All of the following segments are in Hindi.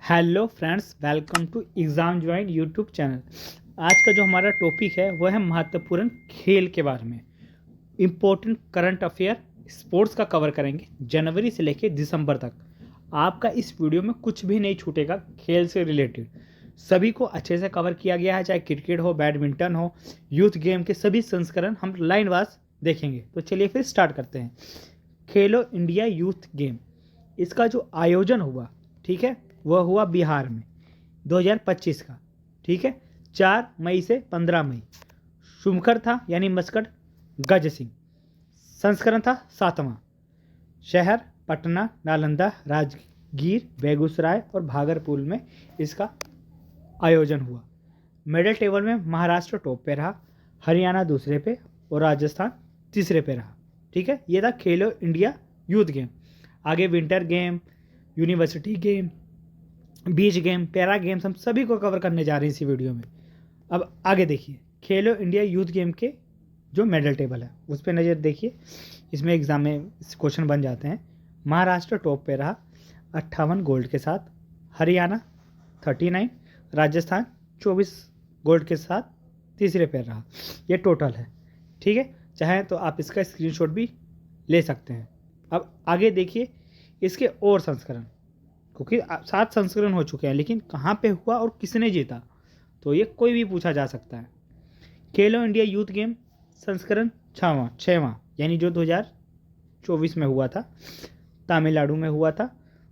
Hello friends, welcome to exam join YouTube channel. आज का जो हमारा टॉपिक है वह है महत्वपूर्ण खेल के बारे में। इम्पोर्टेंट करंट अफेयर स्पोर्ट्स का कवर करेंगे जनवरी से लेकर दिसंबर तक। आपका इस वीडियो में कुछ भी नहीं छूटेगा, खेल से रिलेटेड सभी को अच्छे से कवर किया गया है, चाहे क्रिकेट हो, बैडमिंटन हो, यूथ गेम के सभी संस्करण हम लाइन वाइज देखेंगे। तो चलिए फिर स्टार्ट करते हैं। खेलो इंडिया यूथ गेम, इसका जो आयोजन हुआ, ठीक है, वह हुआ बिहार में 2025 का, ठीक है, 4 मई से 15 मई। शुभकर था यानी मस्कट गज सिंह। संस्करण था 7वां। शहर पटना, नालंदा, राजगीर, बेगूसराय और भागलपुर में इसका आयोजन हुआ। मेडल टेबल में महाराष्ट्र टॉप पे रहा, हरियाणा दूसरे पे और राजस्थान तीसरे पे रहा। ठीक है, ये था खेलो इंडिया यूथ गेम। आगे विंटर गेम, यूनिवर्सिटी गेम, बीच गेम, पैरा गेम्स हम सभी को कवर करने जा रहे हैं इसी वीडियो में। अब आगे देखिए, खेलो इंडिया यूथ गेम के जो मेडल टेबल है उस पर नज़र देखिए। इसमें एग्जाम में क्वेश्चन बन जाते हैं। महाराष्ट्र टॉप पे रहा 58 गोल्ड के साथ, हरियाणा 39, राजस्थान 24 गोल्ड के साथ तीसरे पे रहा। ये टोटल है, ठीक है। चाहे तो आप इसका स्क्रीनशॉट भी ले सकते हैं। अब आगे देखिए इसके और संस्करण, क्योंकि 7 संस्करण हो चुके हैं, लेकिन कहाँ पे हुआ और किसने जीता, तो ये कोई भी पूछा जा सकता है। खेलो इंडिया यूथ गेम संस्करण 6वां यानी जो 2024 में हुआ था, तमिलनाडु में हुआ था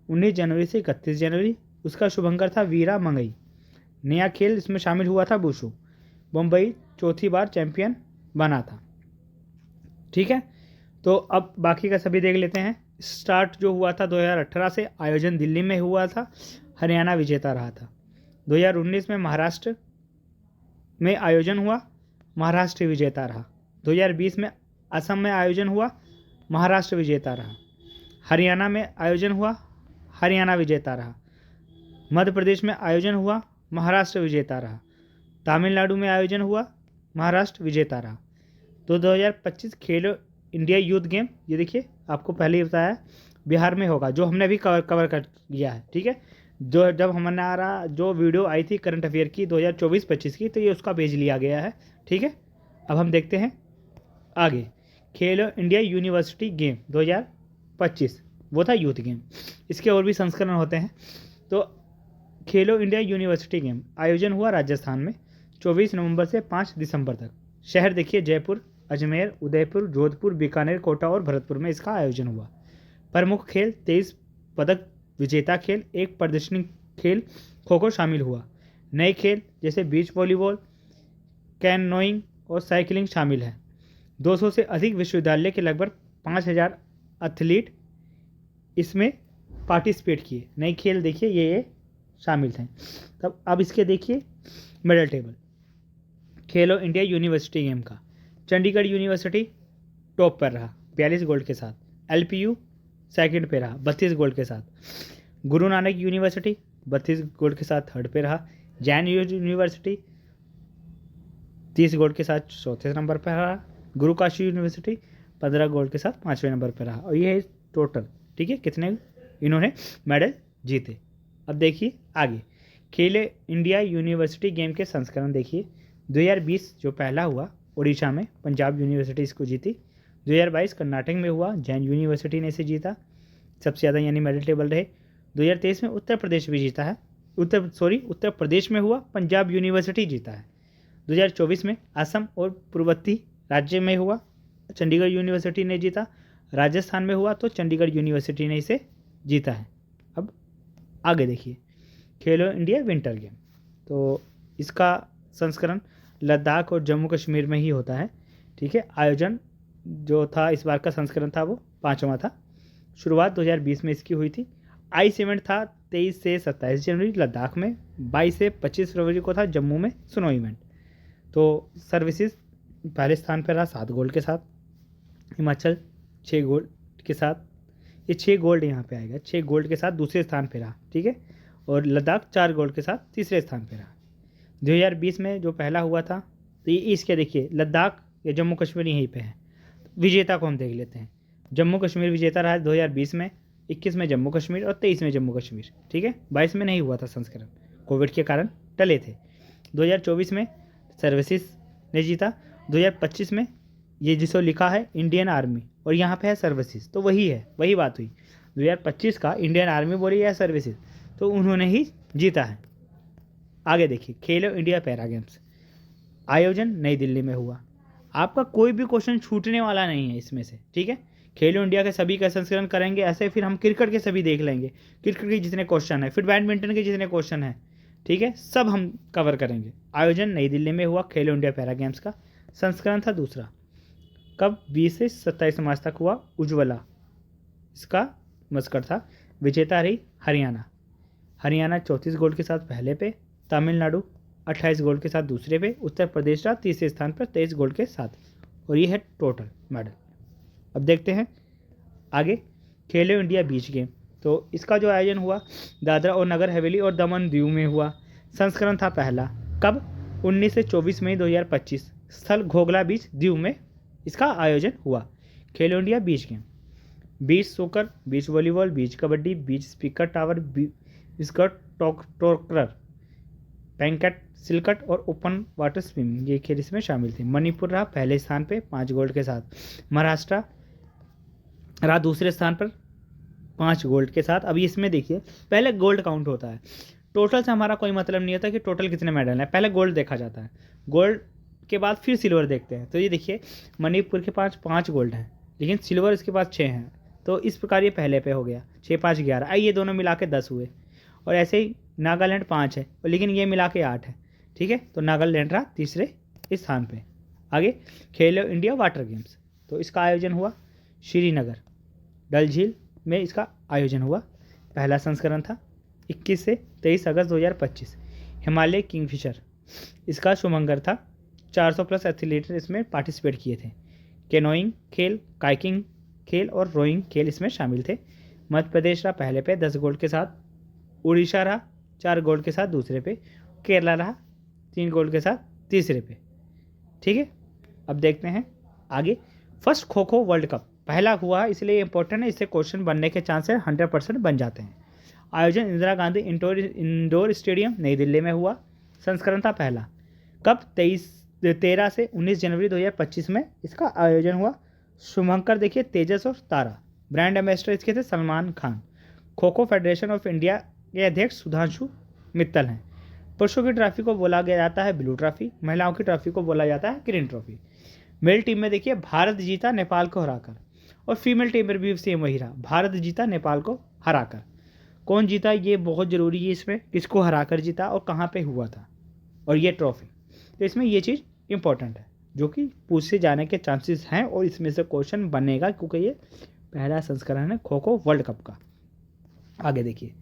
19 जनवरी से 31 जनवरी। उसका शुभंकर था वीरा मंगई। नया खेल इसमें शामिल हुआ था वुशु। मुंबई चौथी बार चैंपियन बना था, ठीक है। तो अब बाकी का सभी देख लेते हैं। स्टार्ट जो हुआ था 2018 से, आयोजन दिल्ली में हुआ था, हरियाणा विजेता रहा था। 2019 में महाराष्ट्र में आयोजन हुआ, महाराष्ट्र विजेता रहा। 2020 में असम में आयोजन हुआ, महाराष्ट्र विजेता रहा। हरियाणा में आयोजन हुआ, हरियाणा विजेता रहा। मध्य प्रदेश में आयोजन हुआ, महाराष्ट्र विजेता रहा। तमिलनाडु में आयोजन हुआ, महाराष्ट्र विजेता रहा। तो 2025 खेलो इंडिया यूथ गेम, ये देखिए आपको पहले ही बताया बिहार में होगा, जो हमने भी कवर कर लिया है, ठीक है। जो जब हमारा जो वीडियो आई थी करंट अफेयर की 2024-25 की, तो ये उसका भेज लिया गया है, ठीक है। अब हम देखते हैं आगे। खेलो इंडिया यूनिवर्सिटी गेम 2025, वो था यूथ गेम। इसके और भी संस्करण होते हैं। तो खेलो इंडिया यूनिवर्सिटी गेम आयोजन हुआ राजस्थान में 24 नवंबर से 5 दिसंबर तक। शहर देखिए जयपुर, अजमेर, उदयपुर, जोधपुर, बीकानेर, कोटा और भरतपुर में इसका आयोजन हुआ। प्रमुख खेल 23 पदक विजेता खेल, एक प्रदर्शनी खेल खो खो शामिल हुआ। नए खेल जैसे बीच वॉलीबॉल, कैनोइंग और साइकिलिंग शामिल है। 200 से अधिक विश्वविद्यालय के लगभग 5000 एथलीट इसमें पार्टिसिपेट किए। नए खेल देखिए ये शामिल थे। तब अब इसके देखिए मेडल टेबल। खेलो इंडिया यूनिवर्सिटी गेम का चंडीगढ़ यूनिवर्सिटी टॉप पर रहा 42 गोल्ड के साथ। एलपीयू सेकंड पे रहा 32 गोल्ड के साथ। गुरु नानक यूनिवर्सिटी 32 गोल्ड के साथ थर्ड पे रहा। जैन यूनिवर्सिटी 30 गोल्ड के साथ चौथे नंबर पर रहा। गुरु काशी यूनिवर्सिटी 15 गोल्ड के साथ 5वें नंबर पर रहा। और ये है टोटल, ठीक है, कितने इन्होंने मेडल जीते। अब देखिए आगे खेले इंडिया यूनिवर्सिटी गेम के संस्करण देखिए। 2020 जो पहला हुआ उड़ीसा में, पंजाब यूनिवर्सिटी इसको जीती। 2022 कर्नाटक में हुआ, जैन यूनिवर्सिटी ने इसे जीता, सबसे ज़्यादा यानी मेडल टेबल रहे। 2023 में उत्तर प्रदेश भी जीता है, उत्तर प्रदेश में हुआ, पंजाब यूनिवर्सिटी जीता है। 2024 में असम और पूर्ववर्ती राज्य में हुआ, चंडीगढ़ यूनिवर्सिटी ने जीता। राजस्थान में हुआ तो चंडीगढ़ यूनिवर्सिटी ने इसे जीता है। अब आगे देखिए खेलो इंडिया विंटर गेम, तो इसका संस्करण लद्दाख और जम्मू कश्मीर में ही होता है, ठीक है। आयोजन जो था इस बार का संस्करण था वो 5वां था। शुरुआत 2020 में इसकी हुई थी। आइस इवेंट था 23 से 27 जनवरी लद्दाख में, 22 से 25 फरवरी को था जम्मू में स्नो इवेंट। तो सर्विसेज पहले स्थान पर रहा 7 गोल्ड के साथ। हिमाचल 6 गोल्ड के साथ, ये 6 गोल्ड यहाँ पे आएगा, 6 गोल्ड के साथ दूसरे स्थान पे रहा, ठीक है। और लद्दाख 4 गोल्ड के साथ तीसरे स्थान पे रहा। 2020 में जो पहला हुआ था, तो ये इसके देखिए लद्दाख या जम्मू कश्मीर यहीं पे है। विजेता को हम देख लेते हैं। जम्मू कश्मीर विजेता रहा 2020 में 21 में जम्मू कश्मीर और 23 में जम्मू कश्मीर, ठीक है। 22 में नहीं हुआ था संस्करण, कोविड के कारण टले थे। 2024 में सर्विसेज ने जीता। 2025 में ये जिसको लिखा है इंडियन आर्मी और यहाँ पे है सर्विसेज, तो वही है, वही बात हुई। 2025 का इंडियन आर्मी बोली या सर्विसेज, तो उन्होंने ही जीता है। आगे देखिए, खेलो इंडिया पैरा गेम्स आयोजन नई दिल्ली में हुआ। आपका कोई भी क्वेश्चन छूटने वाला नहीं है इसमें से, ठीक है। खेलो इंडिया के सभी का संस्करण करेंगे, ऐसे फिर हम क्रिकेट के सभी देख लेंगे, क्रिकेट के जितने क्वेश्चन है, फिर बैडमिंटन के जितने क्वेश्चन हैं, ठीक है, सब हम कवर करेंगे। आयोजन नई दिल्ली में हुआ खेलो इंडिया पैरा गेम्स का। संस्करण था दूसरा, कब 20 से 27 मार्च तक हुआ। उज्ज्वला इसका मस्कट था। विजेता रही हरियाणा। हरियाणा 34 गोल्ड के साथ पहले पे, तमिलनाडु 28 गोल्ड के साथ दूसरे पे, उत्तर प्रदेश रहा तीसरे स्थान पर 23 गोल्ड के साथ, और ये है टोटल मेडल। अब देखते हैं आगे, खेलो इंडिया बीच गेम, तो इसका जो आयोजन हुआ दादरा और नगर हवेली और दमन दीव में हुआ। संस्करण था पहला, कब 19 से 24 मई 2025, स्थल घोघला बीच दीव में इसका आयोजन हुआ। खेलो इंडिया बीच गेम, बीच सोकर, बीच वॉलीबॉल, बीच कबड्डी, बीच स्पीकर टावर, स्कर्ट टोकरर, पैंकट सिलकट और ओपन वाटर स्विमिंग, ये खेल इसमें शामिल थे। मणिपुर रहा पहले स्थान पे 5 गोल्ड के साथ। महाराष्ट्र रहा दूसरे स्थान पर 5 गोल्ड के साथ। अभी इसमें देखिए, पहले गोल्ड काउंट होता है, टोटल से हमारा कोई मतलब नहीं होता कि टोटल कितने मेडल हैं, पहले गोल्ड देखा जाता है, गोल्ड के बाद फिर सिल्वर देखते हैं। तो ये देखिए, मणिपुर के पास 5 गोल्ड हैं, लेकिन सिल्वर इसके पास 6 हैं, तो इस प्रकार ये पहले पे हो गया। 6 5 11, ये दोनों मिला के 10 हुए। और ऐसे ही नागालैंड 5 है, लेकिन ये मिला के 8 है, ठीक है। तो नागालैंड रहा तीसरे स्थान पे। आगे खेलो इंडिया वाटर गेम्स, तो इसका आयोजन हुआ श्रीनगर, डल झील में इसका आयोजन हुआ। पहला संस्करण था 21 से 23 अगस्त 2025। हिमालय किंगफिशर इसका शुभंकर था। 400 प्लस एथलीट इसमें पार्टिसिपेट किए थे। कैनोइंग खेल, काइकिंग खेल और रोइंग खेल इसमें शामिल थे। मध्य प्रदेश रहा पहले पे 10 गोल्ड के साथ। उड़ीसा रहा 4 गोल्ड के साथ दूसरे पे। केरला रहा 3 गोल्ड के साथ तीसरे पे, ठीक है। अब देखते हैं आगे, first kho kho world cup पहला हुआ, इसलिए इंपॉर्टेंट है, इससे क्वेश्चन बनने के चांसेस 100% बन जाते हैं। आयोजन इंदिरा गांधी इंडोर स्टेडियम नई दिल्ली में हुआ। संस्करण था पहला, कब 13 से 19 जनवरी 2025 में इसका आयोजन हुआ। शुभंकर देखिए तेजस और तारा, ब्रांड एम्बेसडर इसके थे Salman Khan. Kho kho federation of India के अध्यक्ष सुधांशु मित्तल हैं। पुरुषों की ट्रॉफी को बोला गया जाता है ब्लू ट्रॉफी, महिलाओं की ट्रॉफी को बोला जाता है ग्रीन ट्रॉफी। मेल टीम में देखिए भारत जीता नेपाल को हराकर, और फीमेल टीम में भी सेम वही रहा, भारत जीता नेपाल को हराकर। कौन जीता ये बहुत ज़रूरी है इसमें, किसको हराकर जीता और कहाँ पे हुआ था, और ये ट्रॉफी, तो इसमें ये चीज़ इंपॉर्टेंट है जो कि पूछे जाने के चांसेस हैं, और इसमें से क्वेश्चन बनेगा क्योंकि ये पहला संस्करण है खो खो वर्ल्ड कप का। आगे देखिए,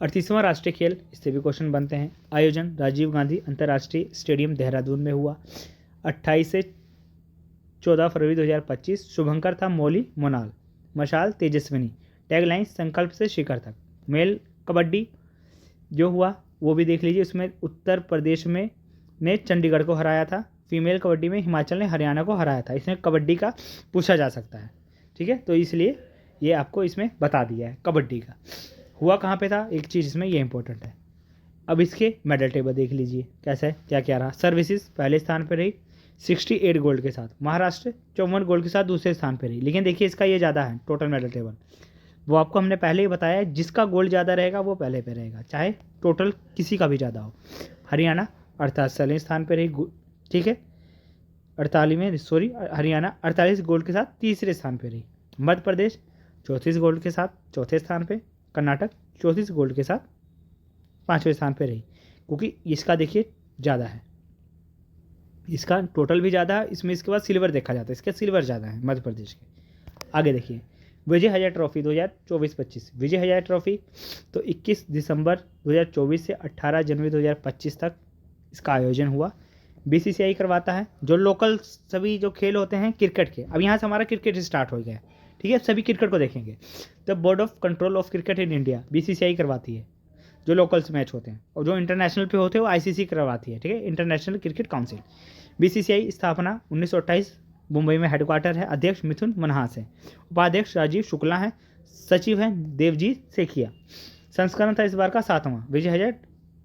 38वां राष्ट्रीय खेल, इससे भी क्वेश्चन बनते हैं। आयोजन राजीव गांधी अंतर्राष्ट्रीय स्टेडियम देहरादून में हुआ 28 से 14 फरवरी 2025। शुभंकर था मौली मोनाल, मशाल तेजस्विनी, टैगलाइन संकल्प से शिखर तक। मेल कबड्डी जो हुआ वो भी देख लीजिए, उसमें उत्तर प्रदेश में ने चंडीगढ़ को हराया था। फीमेल कबड्डी में हिमाचल ने हरियाणा को हराया था। इसमें कबड्डी का पूछा जा सकता है, ठीक है, तो इसलिए ये आपको इसमें बता दिया है। कबड्डी का हुआ कहाँ पे था, एक चीज़ इसमें ये इंपॉर्टेंट है। अब इसके मेडल टेबल देख लीजिए कैसा है, क्या क्या रहा। सर्विसेज पहले स्थान पर रही 68 गोल्ड के साथ। महाराष्ट्र 54 गोल्ड के साथ दूसरे स्थान पर रही, लेकिन देखिए इसका ये ज़्यादा है टोटल मेडल टेबल, वो आपको हमने पहले ही बताया है, जिसका गोल्ड ज़्यादा रहेगा वो पहले पे रहेगा, चाहे टोटल किसी का भी ज़्यादा हो। हरियाणा 48वें स्थान पर रही, ठीक है, 48वें हरियाणा 48 गोल्ड के साथ तीसरे स्थान पर रही। मध्य प्रदेश 34 गोल्ड के साथ चौथे स्थान पे। कर्नाटक 34 गोल्ड के साथ 5वें स्थान पे रही, क्योंकि इसका देखिए ज़्यादा है, इसका टोटल भी ज़्यादा है, इसमें इसके बाद सिल्वर देखा जाता है, इसका सिल्वर ज़्यादा है मध्य प्रदेश के। आगे देखिए, विजय हज़ार ट्रॉफी 2024-25, विजय हज़ार ट्रॉफी तो 21 दिसंबर 2024 से 18 जनवरी 2025 तक इसका आयोजन हुआ। बीसीसीआई करवाता है। जो लोकल सभी जो खेल होते हैं क्रिकेट के, अब यहाँ से हमारा क्रिकेट स्टार्ट हो गया है, ठीक है, सभी क्रिकेट को देखेंगे। तो board of control of cricket in India BCCI करवाती है जो लोकल्स मैच होते हैं, और जो इंटरनेशनल पे होते हैं वो आईसीसी करवाती है, ठीक है, इंटरनेशनल क्रिकेट काउंसिल। बीसीसीआई स्थापना 1928, मुंबई में हेडक्वार्टर है। अध्यक्ष मिथुन मनहास है, उपाध्यक्ष राजीव शुक्ला हैं, सचिव हैं देवजीत सेखिया। संस्करण था इस बार का 7वां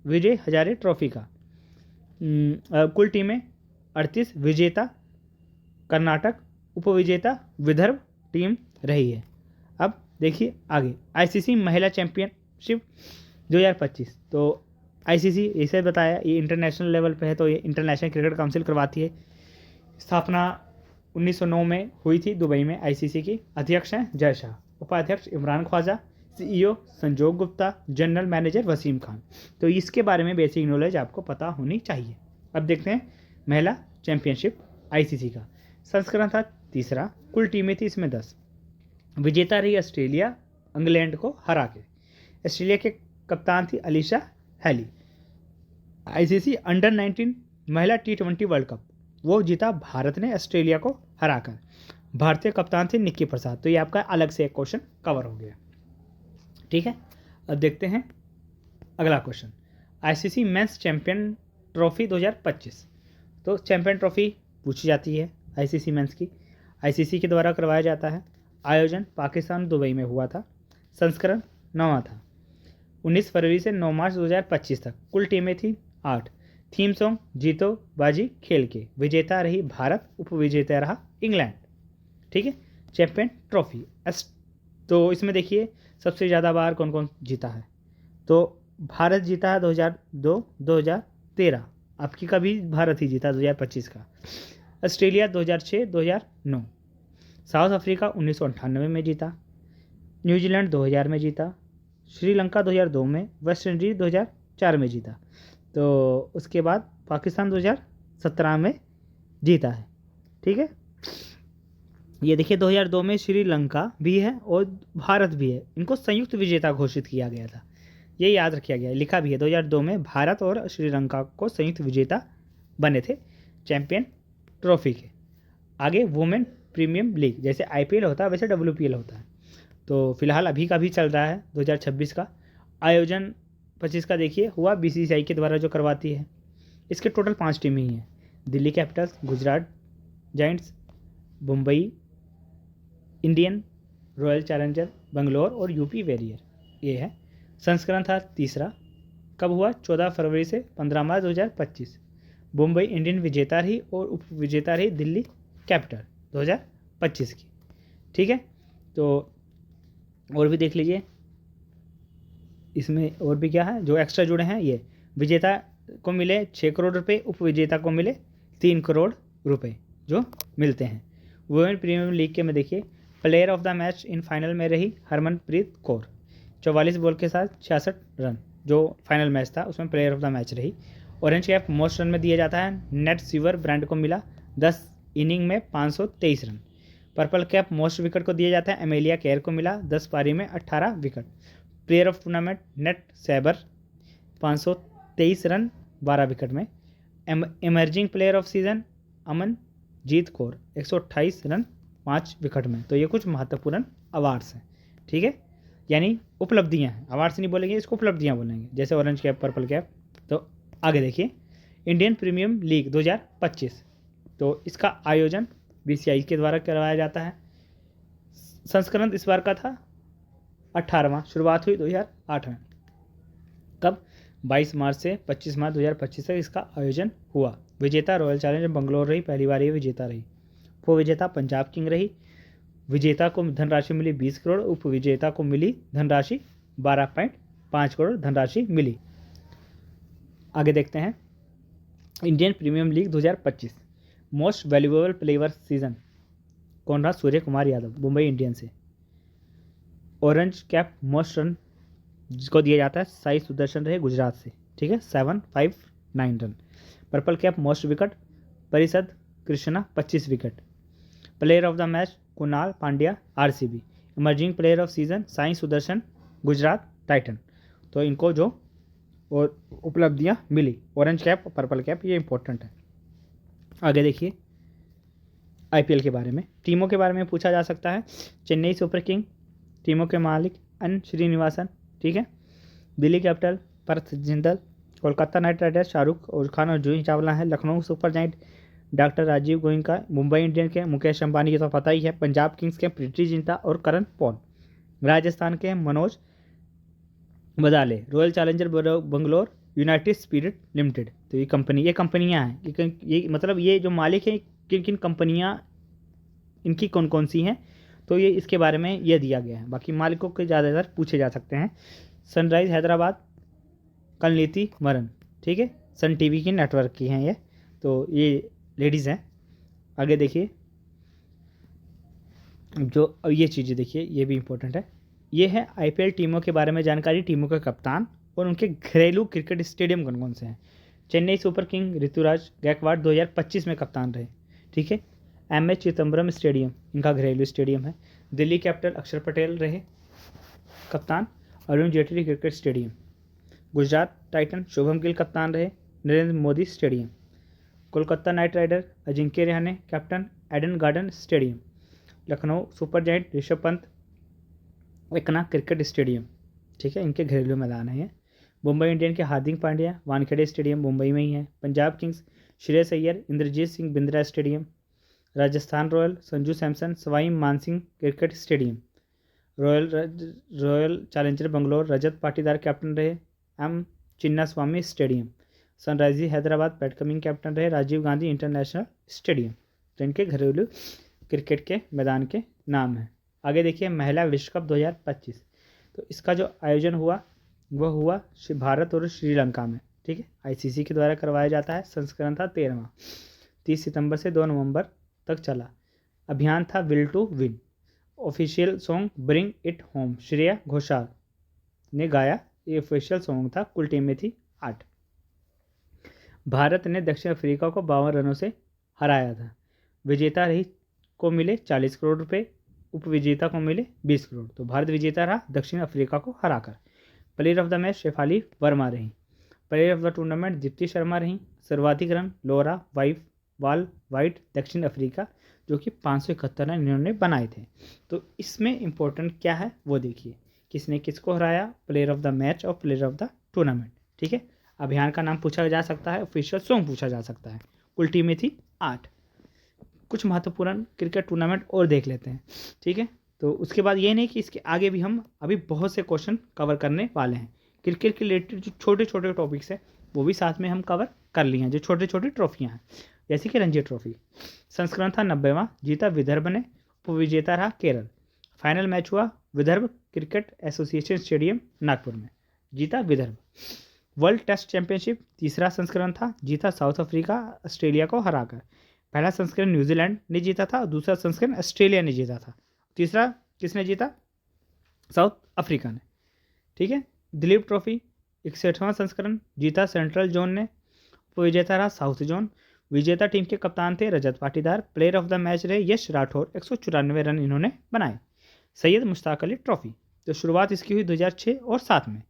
विजय हजारे ट्रॉफी का। कुल टीमें 38, विजेता कर्नाटक, उपविजेता विदर्भ टीम रही है। अब देखिए आगे आईसीसी महिला चैंपियनशिप 2025। तो आईसीसी इसे बताया ये इंटरनेशनल लेवल पे है, तो ये इंटरनेशनल क्रिकेट काउंसिल करवाती है। स्थापना 1909 में हुई थी दुबई में आईसीसी की। अध्यक्ष हैं जय शाह, उपाध्यक्ष इमरान ख्वाजा, सीईओ संजोग गुप्ता, जनरल मैनेजर वसीम खान। तो इसके बारे में बेसिक नॉलेज आपको पता होनी चाहिए। अब देखते हैं महिला चैंपियनशिप आईसीसी का। संस्करण था 3, कुल टीमें थी इसमें 10। विजेता रही ऑस्ट्रेलिया इंग्लैंड को हरा के। ऑस्ट्रेलिया के कप्तान थी अलीशा हैली। आईसीसी अंडर 19 महिला T20 वर्ल्ड कप वो जीता भारत ने ऑस्ट्रेलिया को हराकर। भारतीय कप्तान थे निक्की प्रसाद। तो ये आपका अलग से एक क्वेश्चन कवर हो गया। ठीक है, अब देखते हैं अगला question. ICC men's champion trophy 2025। तो चैंपियन ट्रॉफी पूछी जाती है आईसीसी मेंस की, आईसीसी के द्वारा करवाया जाता है। आयोजन पाकिस्तान दुबई में हुआ था। संस्करण 9वां था। 19 फरवरी से 9 मार्च 2025 तक। कुल टीमें थी 8। थीम सॉन्ग जीतो बाजी खेल के। विजेता रही भारत, उपविजेता रहा इंग्लैंड। ठीक है, चैंपियन ट्रॉफी। तो इसमें देखिए सबसे ज़्यादा बार कौन कौन जीता है। तो भारत जीता है 2002, 2013। आपकी का भी भारत ही जीता 2025 का। ऑस्ट्रेलिया 2006, 2009। साउथ अफ्रीका 1998 में जीता। न्यूजीलैंड 2000 में जीता। श्रीलंका 2002 में। वेस्ट इंडीज 2004 में जीता। तो उसके बाद पाकिस्तान 2017 में जीता है। ठीक है, ये देखिए 2002 में श्रीलंका भी है और भारत भी है, इनको संयुक्त विजेता घोषित किया गया था। ये याद रखा गया है, लिखा भी है 2002 में भारत और श्रीलंका को संयुक्त विजेता बने थे चैंपियन ट्रॉफी के। आगे वुमेन प्रीमियम लीग, जैसे आईपीएल होता है वैसे डब्ल्यूपीएल होता है। तो फिलहाल अभी का भी चल रहा है 2026 का। आयोजन 25 का देखिए हुआ बीसीसीआई के द्वारा जो करवाती है। इसके टोटल 5 टीमें ही हैं। Delhi Capitals, Gujarat giants, Mumbai Indian, royal challenger Bangalore और यूपी वॉरियर, ये है। संस्करण था 3। कब हुआ? 14 फरवरी से 15 मार्च 2025। मुंबई इंडियन विजेता रही और उप विजेता रही दिल्ली कैपिटल 2025 की। ठीक है, तो और भी देख लीजिए इसमें और भी क्या है जो एक्स्ट्रा जुड़े हैं। ये विजेता को मिले 6 करोड़ रुपए, उप विजेता को मिले 3 करोड़ रुपए जो मिलते हैं। वुमेन प्रीमियर लीग के में देखिए player of the match in final में रही हरमनप्रीत कौर, 44 बॉल के साथ 66 रन जो फाइनल मैच था उसमें प्लेयर ऑफ द मैच रही। ऑरेंज कैप मोस्ट रन में दिया जाता है नेट सीवर ब्रांड को मिला 10 इनिंग में 523 run. Purple cap most wicket को दिया जाता है एमेलिया केयर को मिला 10 पारी में 18 wicket. Player of tournament Nat Sciver 523 run 12 wicket में। Emerging player of season Amanjot Kaur 128 run 5 wicket में। तो ये कुछ महत्वपूर्ण अवार्ड्स हैं। ठीक है, यानी उपलब्धियां हैं, अवार्ड्स नहीं बोलेंगे, इसको उपलब्धियां बोलेंगे, जैसे ऑरेंज कैप, पर्पल कैप। तो आगे देखिए इंडियन प्रीमियम लीग 2025। तो इसका आयोजन बीसीसीआई के द्वारा करवाया जाता है। संस्करण इस बार का था 18वां, शुरुआत हुई 2008 में। कब? 22 मार्च से 25 मार्च 2025 तक इसका आयोजन हुआ। विजेता रॉयल चैलेंजर बेंगलोर रही, पहली बार ये विजेता रही। उपविजेता पंजाब किंग रही। विजेता को धनराशि मिली 20 करोड़, उपविजेता को मिली धनराशि 12.5 करोड़ धनराशि मिली। आगे देखते हैं Indian premium league 2025। Most valuable player season कौन रहा? सूर्य कुमार यादव, मुंबई इंडियंस से। ऑरेंज कैप मोस्ट रन जिसको दिया जाता है साई सुदर्शन रहे, गुजरात से। ठीक है, 759 run. Purple cap most wicket Prasidh Krishna 25 wicket. Player of the match Kunal Pandya RCB. Emerging player of season Sai Sudharsan Gujarat titan. तो इनको जो और उपलब्धियां मिली ऑरेंज कैप पर्पल कैप, ये इंपॉर्टेंट है। आगे देखिए आईपीएल के बारे में, टीमों के बारे में पूछा जा सकता है। चेन्नई सुपर किंग टीमों के मालिक एन श्रीनिवासन। ठीक है, Delhi capital Parth Jindal. Kolkata knight riders Shahrukh और खान और जूही चावला है। Lucknow super giant doctor Rajiv Goenka. Mumbai Indian के मुकेश अंबानी, ये तो पता ही है। पंजाब किंग्स के प्रीति जिंटा और करण पॉल। राजस्थान के हैं Manoj Badale. Royal challenger Bangalore, United Spirit Limited. तो ये कंपनियां हैं, ये मतलब ये जो मालिक हैं किन किन कंपनियां इनकी कौन कौन सी हैं, तो ये इसके बारे में ये दिया गया है। बाकी मालिकों के ज़्यादातर पूछे जा सकते हैं। सनराइज हैदराबाद, कलनीति मरन, ठीक है, सन टीवी की नेटवर्क की हैं ये, तो ये लेडीज़ हैं। आगे देखिए, जो अब ये चीज़ें देखिए, ये भी इम्पोर्टेंट है। ये है आईपीएल टीमों के बारे में जानकारी, टीमों के कप्तान और उनके घरेलू क्रिकेट स्टेडियम कौन कौन से हैं। चेन्नई सुपर किंग ऋतुराज गायकवाड़ 2025 में कप्तान रहे, ठीक है। एमए चिदम्बरम स्टेडियम इनका घरेलू स्टेडियम है। दिल्ली कैपिटल अक्षर पटेल रहे कप्तान, Arun Jaitley cricket stadium. Gujarat titan Shubham Gill कप्तान रहे, Narendra Modi stadium. Kolkata knight rider Ajinkya Rahane captain, Eden Garden stadium. Lucknow super giant Rishabh Pant Ekana cricket stadium, ठीक है, इनके घरेलू मैदान है। मुंबई इंडियन के हार्दिक पांड्या वानखेड़े स्टेडियम मुंबई में ही है। Punjab kings Shreyas Iyer Inderjit Singh Bindra stadium. Rajasthan royal Sanju Samson Sawai Mansingh cricket stadium. Royal challenger Bangalore रजत पाटीदार कैप्टन रहे, M Chinnaswamy stadium. Sunrisers Hyderabad Pat Cummins captain रहे, राजीव गांधी इंटरनेशनल स्टेडियम। तो इनके घरेलू क्रिकेट के मैदान के नाम हैं। आगे देखिए, महिला विश्व कप 2025, तो इसका जो आयोजन हुआ वह हुआ भारत और श्रीलंका में, ठीक है, आईसीसी के द्वारा करवाया जाता है। संस्करण था 13वां, 30 सितंबर से 2 नवंबर तक चला। अभियान था will to win. Official song bring it home Shreya Ghoshal ने गाया, ये ऑफिशियल सॉन्ग था। कुल टीमें थी 8। भारत ने दक्षिण अफ्रीका को 52 रनों से हराया था। विजेता रही को मिले 40 करोड़ रुपए, उपविजेता को मिले 20 करोड़। तो भारत विजेता रहा दक्षिण अफ्रीका को हराकर। Player of the match Shafali Verma रही। Player of the tournament Deepti Sharma रही। सर्वाधिक रन लोरा वाल वाइट दक्षिण अफ्रीका, जो कि 571 रन इन्होंने बनाए थे। तो इसमें इंपॉर्टेंट क्या है वो देखिए, किसने किसको हराया, प्लेयर ऑफ द मैच और प्लेयर ऑफ द टूर्नामेंट, ठीक है। अभियान का नाम पूछा जा सकता है, ऑफिशियल सॉन्ग पूछा जा सकता है। कुल टीमें थी 8। कुछ महत्वपूर्ण क्रिकेट टूर्नामेंट और देख लेते हैं, ठीक है। तो उसके बाद ये नहीं कि इसके आगे भी हम अभी बहुत से क्वेश्चन कवर करने वाले हैं। क्रिकेट के रिलेटेड जो छोटे छोटे टॉपिक्स हैं वो भी साथ में हम कवर कर लिए हैं, जो छोटे छोटी ट्रॉफियाँ हैं, जैसे कि रणजी ट्रॉफी। संस्करण था 90वां, जीता विदर्भ ने, उपविजेता रहा केरल। फाइनल मैच हुआ Vidarbha cricket association stadium Nagpur में, जीता विदर्भ। वर्ल्ड टेस्ट चैंपियनशिप तीसरा संस्करण था, जीता साउथ अफ्रीका ऑस्ट्रेलिया को हराकर। पहला संस्करण न्यूजीलैंड ने जीता था, दूसरा संस्करण ऑस्ट्रेलिया ने जीता था, तीसरा किसने जीता, साउथ अफ्रीका ने, ठीक है। दिलीप ट्रॉफी 61वां संस्करण, जीता सेंट्रल जोन ने, उपविजेता रहा साउथ जोन। विजेता टीम के कप्तान थे Rajat Patidar. Player of the match रहे यश राठौर, 194 रन इन्होंने बनाए। सैयद मुश्ताक अली ट्रॉफी, तो शुरुआत इसकी हुई 2006 और 7 में।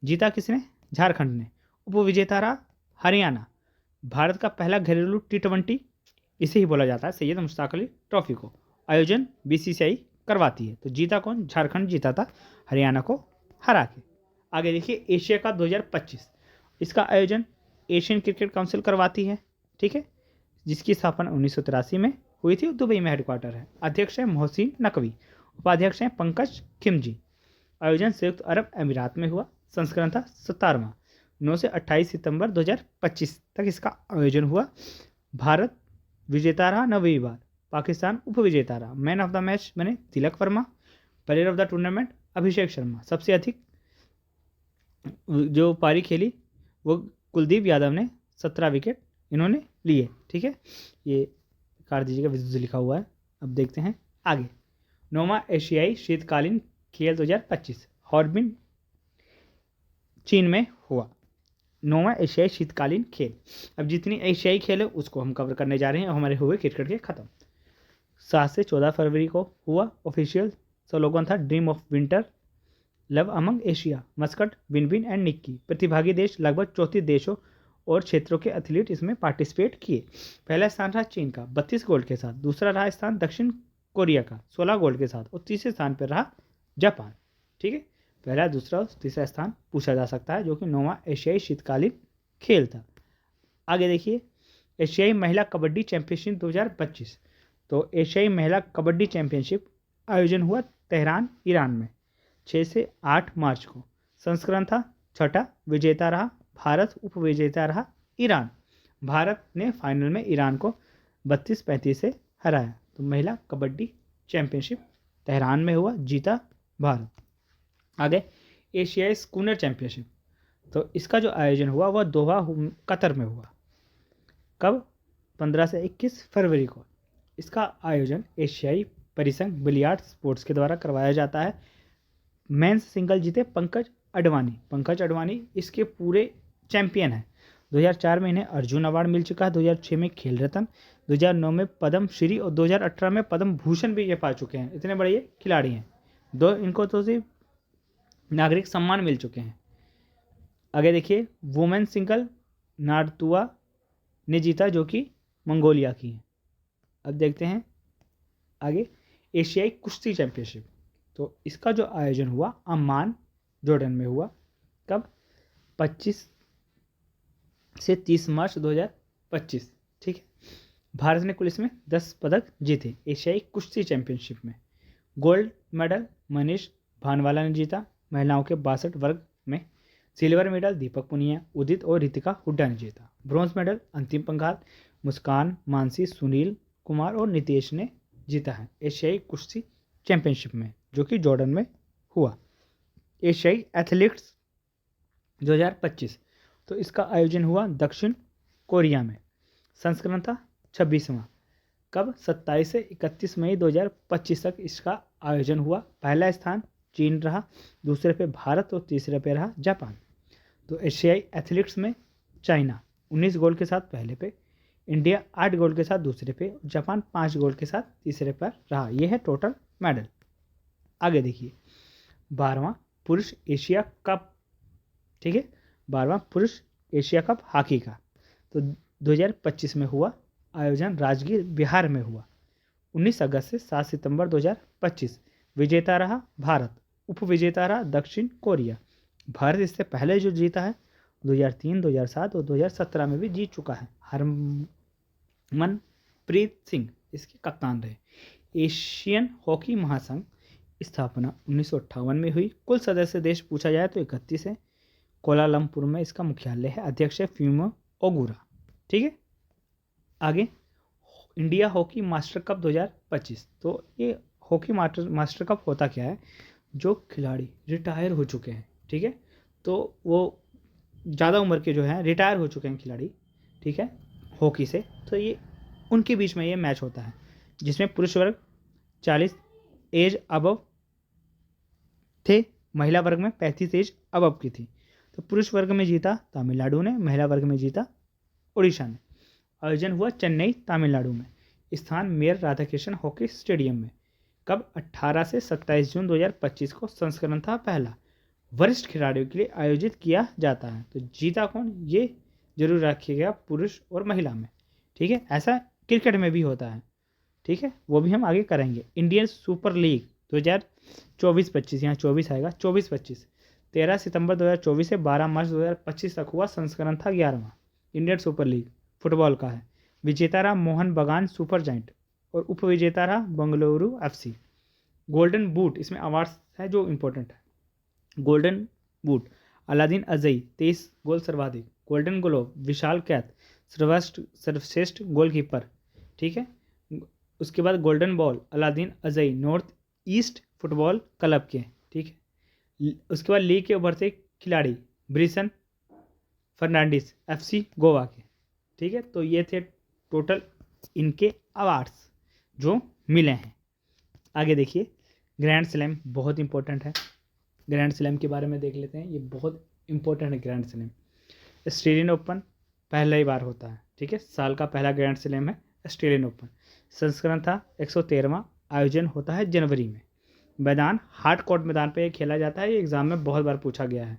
जीता किसने, झारखंड ने। उपविजेता रहा हरियाणा। भारत का पहला घरेलू T20 इसे ही बोला जाता है सैयद मुश्ताक अली ट्रॉफी को। आयोजन बीसीसीआई करवाती है। तो जीता कौन, झारखंड जीता था हरियाणा को हरा के। आगे देखिए, एशिया कप 2025, इसका आयोजन एशियन क्रिकेट काउंसिल करवाती है, ठीक है, जिसकी स्थापना 1983 में हुई थी। दुबई में हेडक्वार्टर है। अध्यक्ष है मोहसिन नकवी, उपाध्यक्ष हैं पंकज खिमजी। आयोजन संयुक्त अरब अमीरात में हुआ। संस्करण था 17वां, 9 से 28 सितंबर 2025 तक इसका आयोजन हुआ। भारत विजेता रहा 9वीं बार, पाकिस्तान उपविजेता रहा। मैन ऑफ द मैच बने Tilak Verma. Player of the tournament Abhishek Sharma. सबसे अधिक जो पारी खेली वो कुलदीप यादव ने, 17 विकेट इन्होंने लिए, ठीक है। ये काट दीजिएगा, विजुअल लिखा हुआ है। अब देखते हैं आगे। 9वां एशियाई शीतकालीन खेल 2025 हॉर्बिन चीन में हुआ। 9वां एशियाई शीतकालीन खेल। अब जितनी एशियाई खेल है उसको हम कवर करने जा रहे हैं। हमारे हुए क्रिकेट के खत्म। 7 से 14 फरवरी को हुआ। ऑफिशियल स्लोगन था dream of winter, love among Asia, mascot, विनविन एंड निक्की। प्रतिभागी देश लगभग 34 देशों और क्षेत्रों के एथलीट इसमें पार्टिसिपेट किए। पहला स्थान रहा चीन का 32 गोल्ड के साथ। दूसरा रहा स्थान दक्षिण कोरिया का 16 गोल्ड के साथ। और तीसरे स्थान पर रहा जापान, ठीक है। पहला, दूसरा, तीसरा स्थान पूछा जा सकता है, जो कि 9वां एशियाई शीतकालीन खेल था। आगे देखिए, एशियाई महिला कबड्डी चैंपियनशिप 2025। तो एशियाई महिला कबड्डी चैंपियनशिप आयोजन हुआ तेहरान ईरान में। 6 से 8 मार्च को। संस्करण था छठा, विजेता रहा भारत, उपविजेता रहा ईरान। भारत ने फाइनल में ईरान को 32-35 से हराया। तो महिला कबड्डी चैंपियनशिप तेहरान में हुआ, जीता भारत। आगे एशियाई स्कूनर चैंपियनशिप, तो इसका जो आयोजन हुआ वह दोहा कतर में हुआ। कब? 15 से 21 फरवरी को। इसका आयोजन एशियाई परिसंघ बिलियर्ड्स स्पोर्ट्स के द्वारा करवाया जाता है। मेंस सिंगल जीते पंकज अडवाणी इसके पूरे चैंपियन हैं। 2004 में इन्हें अर्जुन अवार्ड मिल चुका है, 2006 में खेल रत्न, 2009 में पद्म श्री और 2018 में पद्म भूषण भी ये पा चुके हैं। इतने बड़े ये खिलाड़ी हैं। इनको तो सिर्फ नागरिक सम्मान मिल चुके हैं। आगे देखिए, वुमेन सिंगल नारतुआ ने जीता, जो कि मंगोलिया की है। अब देखते हैं आगे एशियाई कुश्ती चैंपियनशिप, तो इसका जो आयोजन हुआ अम्मान जॉर्डन में हुआ। कब? 25 से 30 मार्च 2025। ठीक है। भारत ने कुल इसमें 10 पदक जीते एशियाई कुश्ती चैंपियनशिप में। गोल्ड मेडल मनीष भानवाला ने जीता महिलाओं के 62 वर्ग में। सिल्वर मेडल दीपक पुनिया, उदित और रितिका हुड्डा ने जीता। ब्रॉन्ज मेडल अंतिम पंघाल, मुस्कान, मानसी, सुनील कुमार और नितेश ने जीता है एशियाई कुश्ती चैंपियनशिप में, जो कि जॉर्डन में हुआ। एशियाई एथलीट्स 2025, तो इसका आयोजन हुआ दक्षिण कोरिया में। संस्करण था 26वां। कब? 27 से 31 मई 2025 तक इसका आयोजन हुआ। पहला स्थान चीन रहा, दूसरे पे भारत और तीसरे पे रहा जापान। तो एशियाई एथलीट्स में चाइना 19 गोल्ड के साथ पहले पे, इंडिया 8 गोल्ड के साथ दूसरे पे, जापान 5 गोल्ड के साथ तीसरे पर रहा। यह है टोटल मेडल। आगे देखिए 12वां पुरुष एशिया कप। ठीक है, 12वां पुरुष एशिया कप हॉकी का, तो 2025 में हुआ। आयोजन राजगीर बिहार में हुआ। 19 अगस्त से 7 सितंबर 2025। विजेता रहा भारत, उपविजेता रहा दक्षिण कोरिया। भारत इससे पहले जो जीता है 2003, 2007 और 2017 में भी जीत चुका है। हरमनप्रीत सिंह इसके कप्तान रहे। एशियन हॉकी महासंघ स्थापना 1958 में हुई। कुल सदस्य देश पूछा जाए तो 31 है। कोलालमपुर में इसका मुख्यालय है। अध्यक्ष है फ्यूमो ओगुरा। ठीक है। आगे इंडिया हॉकी मास्टर कप 2025, तो ये हॉकी मास्टर कप होता क्या है? जो खिलाड़ी रिटायर हो चुके हैं, ठीक है, तो वो ज़्यादा उम्र के जो हैं रिटायर हो चुके हैं खिलाड़ी, ठीक है, हॉकी से, तो ये उनके बीच में ये मैच होता है, जिसमें पुरुष वर्ग 40 एज अबव थे, महिला वर्ग में 35 एज अबव की थी। तो पुरुष वर्ग में जीता तमिलनाडु ने, महिला वर्ग में जीता उड़ीसा ने। आयोजन हुआ चेन्नई तमिलनाडु में। स्थान मेयर राधाकृष्णन हॉकी स्टेडियम में। कब? 18 से 27 जून 2025 को। संस्करण था पहला। वरिष्ठ खिलाड़ियों के लिए आयोजित किया जाता है। तो जीता कौन, ये जरूर रखिएगा पुरुष और महिला में। ठीक है, ऐसा क्रिकेट में भी होता है। ठीक है, वो भी हम आगे करेंगे। इंडियन सुपर लीग 2024-25, यहाँ 24 आएगा, 24-25 13 सितंबर 2024 से 12 मार्च 2025 तक हुआ। संस्करण था 11वां। इंडियन सुपर लीग फुटबॉल का है। विजेता रहा मोहन बगान सुपर जाइंट और उपविजेता रहा बंगलुरु एफसी। गोल्डन बूट इसमें अवार्ड्स है जो इंपॉर्टेंट है। Golden boot Alaaeddine Ajaraie 23 goal सर्वाधिक। गोल्डन ग्लोव विशाल कैथ सर्वश्रेष्ठ गोलकीपर। ठीक है, उसके बाद golden ball Alaaeddine Ajaraie north east football club के। ठीक है, उसके बाद लीग के उभरते खिलाड़ी ब्रिसन फर्नांडिस एफसी गोवा के। ठीक है, तो ये थे टोटल इनके अवार्ड्स जो मिले हैं। आगे देखिए, ग्रैंड स्लैम बहुत इंपॉर्टेंट है। ग्रैंड स्लैम के बारे में देख लेते हैं। ये बहुत इंपॉर्टेंट है ग्रैंड स्लैम। ऑस्ट्रेलियन ओपन पहला ही बार होता है। ठीक है, साल का पहला ग्रैंड स्लैम है ऑस्ट्रेलियन ओपन। संस्करण था 113वां। आयोजन होता है जनवरी में। मैदान हार्ड कोर्ट मैदान पर खेला जाता है। ये एग्जाम में बहुत बार पूछा गया है।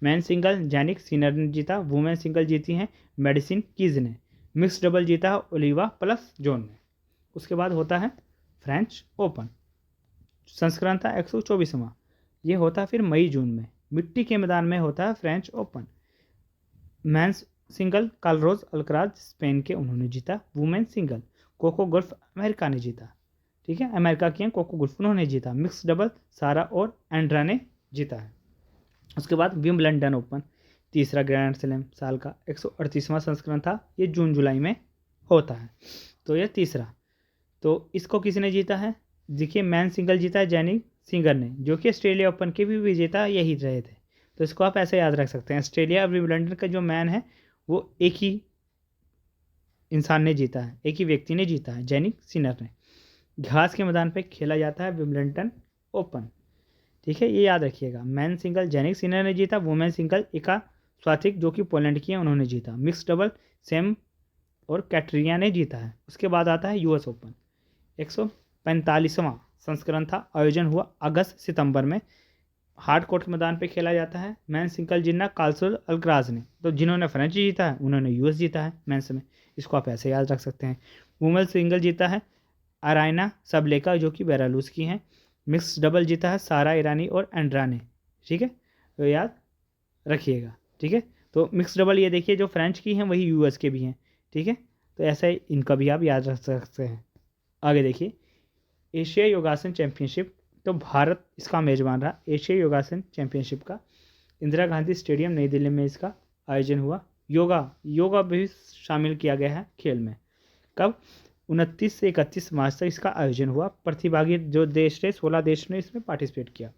मैन सिंगल जैनिक सिनर ने जीता। वुमेन सिंगल जीती हैं मेडिसिन कीज ने। मिक्स डबल जीता है ओलिवा प्लस जोन ने। उसके बाद होता है फ्रेंच ओपन। संस्करण था 124वां। ये होता है फिर मई जून में। मिट्टी के मैदान में होता है French Open. Men's single Carlos Alcaraz Spain के, उन्होंने जीता। Women single Coco Gauff America ने जीता। ठीक है, अमेरिका की हैं कोको गोल्फ, उन्होंने जीता। मिक्स डबल सारा और एंड्रा ने जीता है। उसके बाद विंबलडन ओपन, तीसरा ग्रैंड स्लैम साल का 138वां संस्करण था, ये जून जुलाई में होता है। तो ये तीसरा, तो इसको किसने जीता है? देखिए मैन सिंगल जीता है जैनिक सिंगर ने, जो कि ऑस्ट्रेलिया ओपन के भी विजेता यही रहे थे। तो इसको आप ऐसे याद रख सकते हैं, ऑस्ट्रेलिया विंबलडन का जो मैन है वो एक ही इंसान ने जीता है, एक ही व्यक्ति ने जीता है, जैनिक सिनर ने। घास के मैदान पर खेला जाता है विंबलडन ओपन, ठीक है, ये याद रखिएगा। मैन सिंगल जैनिक सिनर ने जीता, वुमेन सिंगल इका स्वातिक जो कि पोलैंड की है उन्होंने जीता। मिक्स डबल सेम और कैटरिया ने जीता है। उसके बाद आता है यूएस ओपन, 145वां संस्करण था, आयोजन हुआ अगस्त सितंबर में, हार्ड कोर्ट के मैदान पे खेला जाता है। मैन सिंगल जिन्ना काल्सुल अल्ग्राज ने, तो जिन्होंने फ्रेंच जीता है उन्होंने यूएस जीता है मेंस में, इसको आप ऐसे याद रख सकते हैं। वुमेन सिंगल जीता है अराइना सबलेका जो कि बेलारूस की हैं। मिक्स डबल जीता है सारा ईरानी और एंड्रा ने, ठीक है, तो याद रखिएगा, ठीक है। तो मिक्स डबल ये देखिए जो फ्रेंच की हैं वही यूएस के भी हैं, ठीक है, तो ऐसा ही इनका भी आप याद रख सकते हैं। आगे देखिए एशिया योगासन चैंपियनशिप, तो भारत इसका मेजबान रहा। एशिया योगासन चैंपियनशिप का इंदिरा गांधी स्टेडियम नई दिल्ली में इसका आयोजन हुआ। योगा भी शामिल किया गया है खेल में। कब? 29 से 31 मार्च तक इसका आयोजन हुआ। प्रतिभागी जो देश थे 16 देश ने इसमें पार्टिसिपेट किया।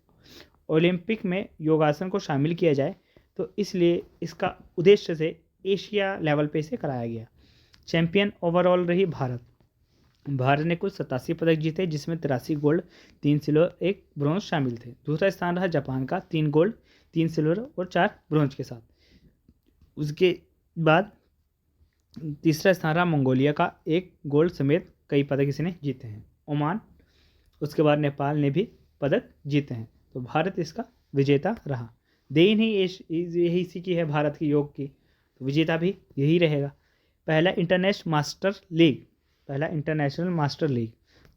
ओलंपिक में योगासन को शामिल किया जाए तो इसलिए इसका उद्देश्य से एशिया लेवल पे इसे कराया गया। चैंपियन ओवरऑल रही भारत। भारत ने कुल 87 पदक जीते जिसमें 83 गोल्ड, 3 सिल्वर, 1 ब्रॉन्ज शामिल थे। दूसरा स्थान रहा जापान का, 3 गोल्ड, 3 सिल्वर और 4 ब्रॉन्ज के साथ। उसके बाद तीसरा स्थान रहा मंगोलिया का, 1 गोल्ड समेत कई पदक इसने जीते हैं। ओमान, उसके बाद नेपाल ने भी पदक जीते हैं। तो भारत इसका विजेता रहा। देन ही यही इसी की है भारत की योग की, तो विजेता भी यही रहेगा। पहला इंटरनेशनल मास्टर लीग,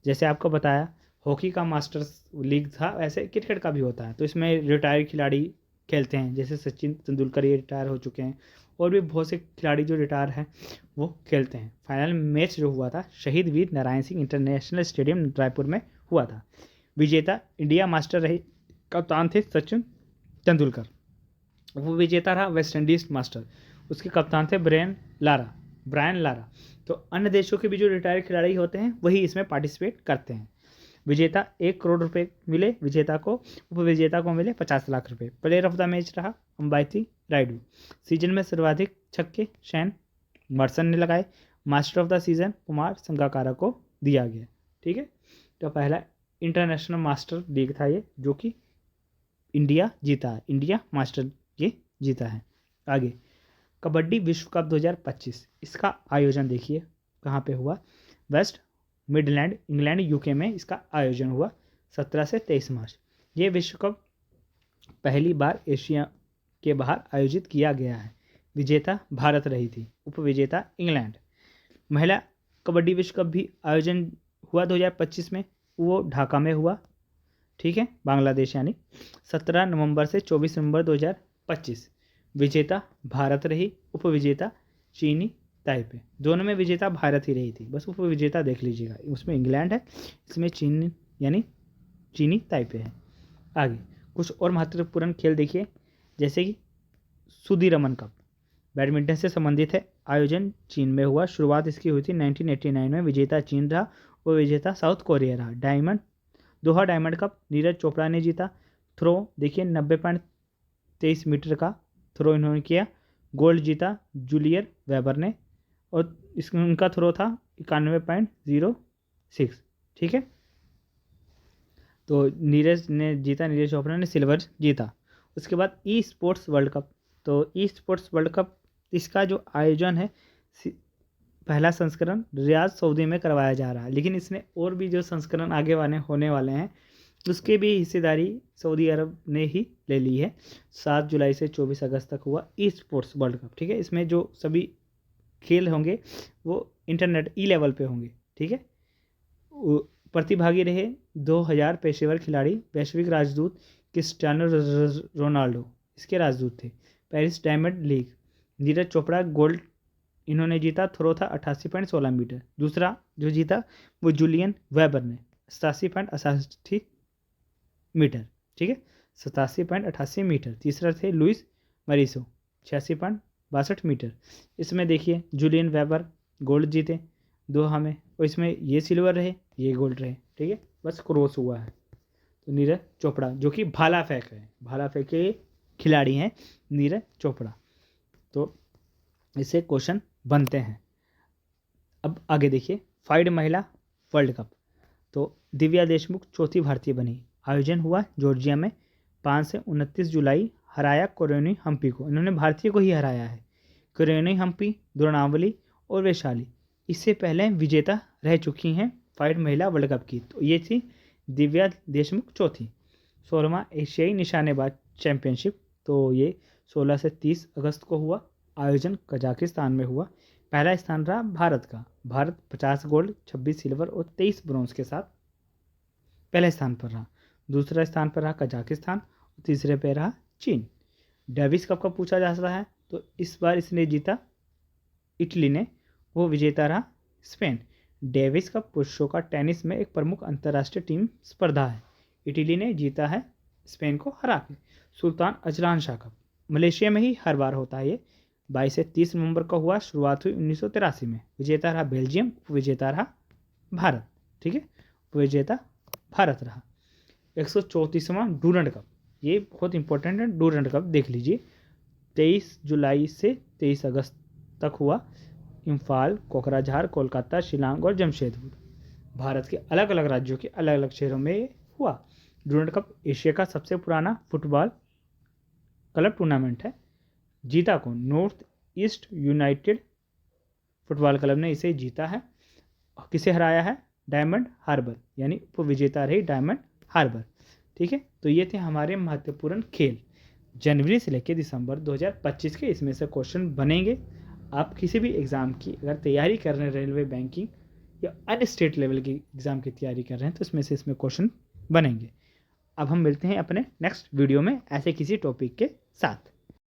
जैसे आपको बताया हॉकी का मास्टर्स लीग था, वैसे क्रिकेट का भी होता है। तो इसमें रिटायर्ड खिलाड़ी खेलते हैं, जैसे सचिन तेंदुलकर ये रिटायर हो चुके हैं, और भी बहुत से खिलाड़ी जो रिटायर हैं वो खेलते हैं। फाइनल मैच जो हुआ था शहीद वीर नारायण सिंह इंटरनेशनल स्टेडियम रायपुर में हुआ था। विजेता इंडिया मास्टर रहे, कप्तान थे सचिन तेंदुलकर। वो विजेता रहा वेस्ट इंडीज मास्टर, उसके कप्तान थे ब्रायन लारा। तो अन्य देशों के भी जो रिटायर्ड खिलाड़ी होते हैं वही इसमें पार्टिसिपेट करते हैं। विजेता 1 करोड़ रुपए मिले विजेता को, उपविजेता को मिले 50 लाख रुपए। प्लेयर ऑफ द मैच रहा अंबाती रायडू। सीजन में सर्वाधिक छक्के शैन वाटसन ने लगाए। Master of the season Kumar Sangakkara को दिया गया, ठीक है। तो पहला इंटरनेशनल मास्टर लीग था ये, जो कि इंडिया जीता है, इंडिया मास्टर ये जीता है। आगे कबड्डी विश्व कप 2025, इसका आयोजन देखिए कहाँ पे हुआ। वेस्ट मिडलैंड इंग्लैंड यूके में इसका आयोजन हुआ 17 से 23 मार्च। ये विश्व कप पहली बार एशिया के बाहर आयोजित किया गया है। विजेता भारत रही थी, उपविजेता इंग्लैंड। महिला कबड्डी विश्व कप भी आयोजन हुआ 2025 में, वो ढाका में हुआ, ठीक है, बांग्लादेश यानी 17 नवंबर से 24 नवंबर 2025। विजेता भारत रही, उपविजेता चीनी ताइपे। दोनों में विजेता भारत ही रही थी, बस उपविजेता देख लीजिएगा, उसमें इंग्लैंड है, इसमें चीन यानी चीनी ताइपे है। आगे कुछ और महत्वपूर्ण खेल देखिए, जैसे कि सुदीरमन कप बैडमिंटन से संबंधित है। आयोजन चीन में हुआ, शुरुआत इसकी हुई थी 1989 में। विजेता चीन रहा और विजेता साउथ कोरिया रहा। दोहा डायमंड कप नीरज चोपड़ा ने जीता। थ्रो देखिए 90.23 मीटर का थ्रो इन्होंने किया। गोल्ड जीता जूलियर वेबर ने, और इसमें उनका थ्रो था 91.06, ठीक है। तो नीरज चोपड़ा ने सिल्वर जीता। उसके बाद ई स्पोर्ट्स वर्ल्ड कप, तो ई स्पोर्ट्स वर्ल्ड कप इसका जो आयोजन है पहला संस्करण रियाद सऊदी में करवाया जा रहा है, लेकिन इसमें और भी जो संस्करण आगे होने वाले हैं उसके भी हिस्सेदारी सऊदी अरब ने ही ले ली है। 7 जुलाई से 24 अगस्त तक हुआ ई स्पोर्ट्स वर्ल्ड कप, ठीक है। इसमें जो सभी खेल होंगे वो इंटरनेट ई लेवल पे होंगे, ठीक है। प्रतिभागी रहे 2000 पेशेवर खिलाड़ी। वैश्विक राजदूत क्रिस्टियानो रोनाल्डो इसके राजदूत थे। Paris diamond league Neeraj Chopra gold इन्होंने जीता। थ्रो था 88.16 मीटर। दूसरा जो जीता वो जूलियन वेबर ने 87.88 मीटर, ठीक है। 87.88 मीटर। तीसरा थे लुइस मरीसो 86.62 मीटर। इसमें देखिए जूलियन वेबर गोल्ड जीते 2 हमें, और इसमें ये सिल्वर रहे ये गोल्ड रहे, ठीक है, बस क्रॉस हुआ है। तो नीरज चोपड़ा जो कि भाला फेंक है, भाला फेंक के खिलाड़ी हैं नीरज चोपड़ा। तो इससे क्वेश्चन बनते हैं। अब आगे देखिए फाइड महिला वर्ल्ड कप। तो दिव्या देशमुख चौथी भारतीय बनी। आयोजन हुआ जॉर्जिया में 5 से 29 जुलाई। हराया कोरियोनी हम्पी को। इन्होंने भारतीय को ही हराया है। कोरियोनी हम्पी, द्रोणावली और वैशाली इससे पहले विजेता रह चुकी हैं फाइड महिला वर्ल्ड कप की। तो ये थी दिव्या देशमुख चौथी। 16वां एशियाई निशानेबाज चैंपियनशिप, तो ये 16 से 30 अगस्त को हुआ। आयोजन कजाकिस्तान में हुआ। पहला स्थान रहा भारत का। भारत 50 गोल्ड 26 सिल्वर और 23 ब्रॉन्ज के साथ पहले स्थान पर रहा। दूसरा स्थान पर रहा कजाकिस्तान और तीसरे पे रहा चीन। डेविस कप का पूछा जा रहा है, तो इस बार इसने जीता इटली ने, वो विजेता रहा स्पेन। डेविस कप पुरुषों का टेनिस में एक प्रमुख अंतर्राष्ट्रीय टीम स्पर्धा है। इटली ने जीता है स्पेन को हरा के। Sultan Azlan Shah cup Malaysia में ही हर बार होता है। ये 22 से 30 नवंबर का हुआ। शुरुआत हुई 1983 में। विजेता रहा बेल्जियम, विजेता रहा भारत, ठीक है, विजेता भारत रहा। 134वां डूरंड कप, ये बहुत इंपॉर्टेंट है। डूरंड कप देख लीजिए, 23 जुलाई से 23 अगस्त तक हुआ। इम्फाल, कोकराझार, कोलकाता, शिलांग और जमशेदपुर, भारत के अलग अलग राज्यों के अलग अलग शहरों में हुआ। डूरंड कप एशिया का सबसे पुराना फुटबॉल क्लब टूर्नामेंट है। जीता कौन? North east United football club ने इसे जीता है। किसे हराया है? डायमंड हार्बर, यानी उपविजेता रही डायमंड हार्बर, ठीक है। तो ये थे हमारे महत्वपूर्ण खेल जनवरी से लेकर दिसंबर 2025 के। इसमें से क्वेश्चन बनेंगे। आप किसी भी एग्ज़ाम की अगर तैयारी कर रहे हैं, रेलवे, बैंकिंग या अन्य स्टेट लेवल की एग्ज़ाम की तैयारी कर रहे हैं, तो इसमें क्वेश्चन बनेंगे। अब हम मिलते हैं अपने नेक्स्ट वीडियो में ऐसे किसी टॉपिक के साथ।